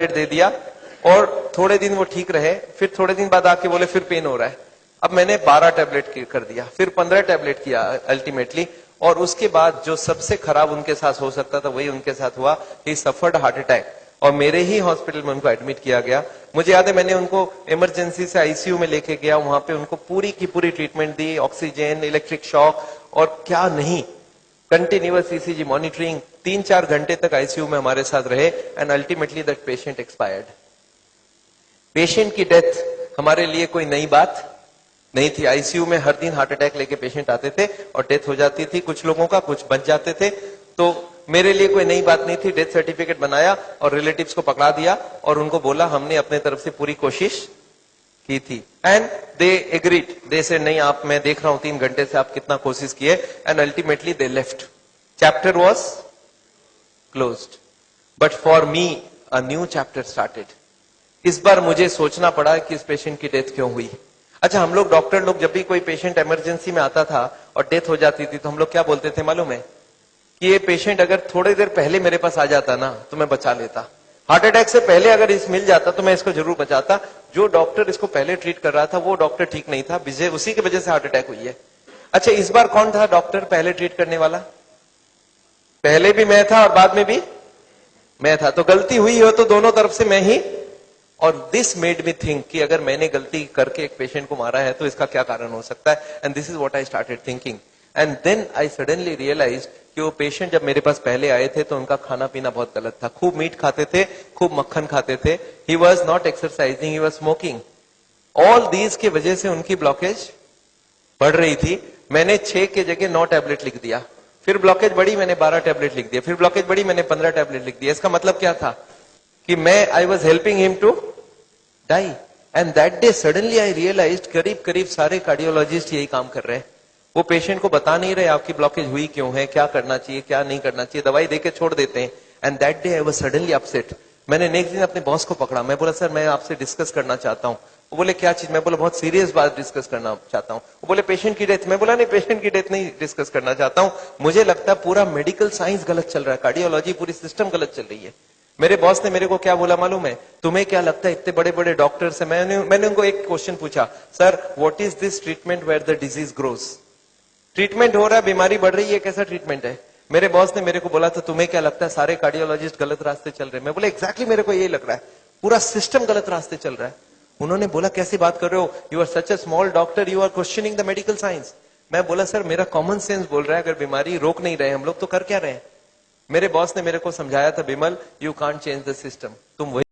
दे दिया और थोड़े दिन वो ठीक रहे, फिर थोड़े दिन बाद आके बोले फिर पेन हो रहा है। अब मैंने 12 टैबलेट कर दिया, फिर 15 टैबलेट किया अल्टीमेटली, और उसके बाद जो सबसे खराब उनके साथ हो सकता था वही उनके साथ हुआ। ही सफर्ड हार्ट अटैक और मेरे ही हॉस्पिटल में उनको एडमिट किया गया। मुझे याद है मैंने उनको इमरजेंसी से आईसीयू में लेके गया, वहां पे उनको पूरी की पूरी ट्रीटमेंट दी, ऑक्सीजन, इलेक्ट्रिक शॉक और क्या नहीं, कंटिन्यूअस ईसीजी मॉनिटरिंग। 3-4 घंटे तक आईसीयू में हमारे साथ रहे and ultimately that patient expired. Patient की डेथ हमारे लिए कोई नई बात नहीं थी। आईसीयू में हर दिन हार्ट अटैक लेके पेशेंट आते थे और डेथ हो जाती थी, कुछ लोगों का, कुछ बच जाते थे। तो मेरे लिए कोई नई बात नहीं थी। डेथ सर्टिफिकेट बनाया और रिलेटिव्स को पकड़ा दिया और उनको बोला हमने अपने तरफ से पूरी कोशिश की थी एंड दे एग्रीड। दे से नहीं, आप, मैं देख रहा हूं 3 घंटे से आप कितना कोशिश किए, and ultimately they left. Chapter was closed, but for me a new chapter started. इस बार मुझे सोचना पड़ा कि इस पेशेंट की डेथ क्यों हुई। अच्छा, हम लोग डॉक्टर लोग जब भी कोई पेशेंट इमरजेंसी में आता था और डेथ हो जाती थी तो हम लोग क्या बोलते थे मालूम है, कि ये पेशेंट अगर थोड़ी देर पहले मेरे पास आ जाता ना तो मैं बचा लेता। हार्ट अटैक से पहले अगर इस मिल जाता तो मैं इसको जरूर बचाता। जो डॉक्टर इसको पहले ट्रीट कर रहा था वो डॉक्टर ठीक नहीं था, उसी की वजह से हार्ट अटैक हुई है। अच्छा, इस बार कौन था डॉक्टर पहले ट्रीट करने वाला? पहले भी मैं था और बाद में भी मैं था, तो गलती हुई हो तो दोनों तरफ से मैं ही। और दिस मेड मी थिंक कि अगर मैंने गलती करके एक पेशेंट को मारा है तो इसका क्या कारण हो सकता है। And this is what I started thinking. And then I suddenly realise कि वो पेशेंट जब मेरे पास पहले आए थे तो उनका खाना पीना बहुत गलत था। खूब मीट खाते थे, खूब मक्खन खाते थे। He was not exercising, he was smoking. All these की वजह से उनकी ब्लॉकेज बढ़ रही थी। मैंने 6 के जगह 9 टैबलेट लिख दिया, फिर ब्लॉकेज बढ़ी, मैंने 12 टैबलेट लिख दिया, फिर ब्लॉकेज बढ़ी, मैंने 15 टैबलेट लिख दिया। इसका मतलब क्या था कि मैं I was helping him to die. And that day suddenly I realised करीब करीब सारे कार्डियोलॉजिस्ट यही काम कर रहे हैं। वो पेशेंट को बता नहीं रहे आपकी ब्लॉकेज हुई क्यों है, क्या करना चाहिए, क्या नहीं करना चाहिए, दवाई देके छोड़ देते हैं। And that day I was suddenly upset. मैंने नेक्स्ट दिन अपने बॉस को पकड़ा, मैं बोला सर मैं आपसे डिस्कस करना चाहता हूं। वो बोले क्या चीज? मैं बोला बहुत सीरियस बात डिस्कस करना चाहता हूं। वो बोले पेशेंट की डेथ। मैं बोला नहीं, पेशेंट की डेथ नहीं डिस्कस करना चाहता हूं, मुझे लगता है पूरा मेडिकल साइंस गलत चल रहा है, कार्डियोलॉजी पूरी सिस्टम गलत चल रही है। मेरे बॉस ने मेरे को क्या बोला मालूम है, तुम्हें क्या लगता है इतने बड़े बड़े डॉक्टर्स हैं। मैंने उनको एक क्वेश्चन पूछा, sir what is this treatment where the disease grows? Treatment हो रहा है, बीमारी बढ़ रही है, कैसा ट्रीटमेंट है? मेरे बॉस ने मेरे को बोला था तुम्हें क्या लगता है सारे कार्डियोलॉजिस्ट गलत रास्ते चल रहे हैं? मैं बोला एग्जैक्टली मेरे को यही लग रहा है, पूरा सिस्टम गलत रास्ते चल रहा है। उन्होंने बोला कैसी बात कर रहे हो, you are such a small doctor, you are questioning the medical science. मैं बोला सर मेरा कॉमन सेंस बोल रहा है अगर बीमारी रोक नहीं रहे हम लोग तो कर क्या रहे हैं। मेरे बॉस ने मेरे को समझाया था, Bimal you can't change the system, तुम वही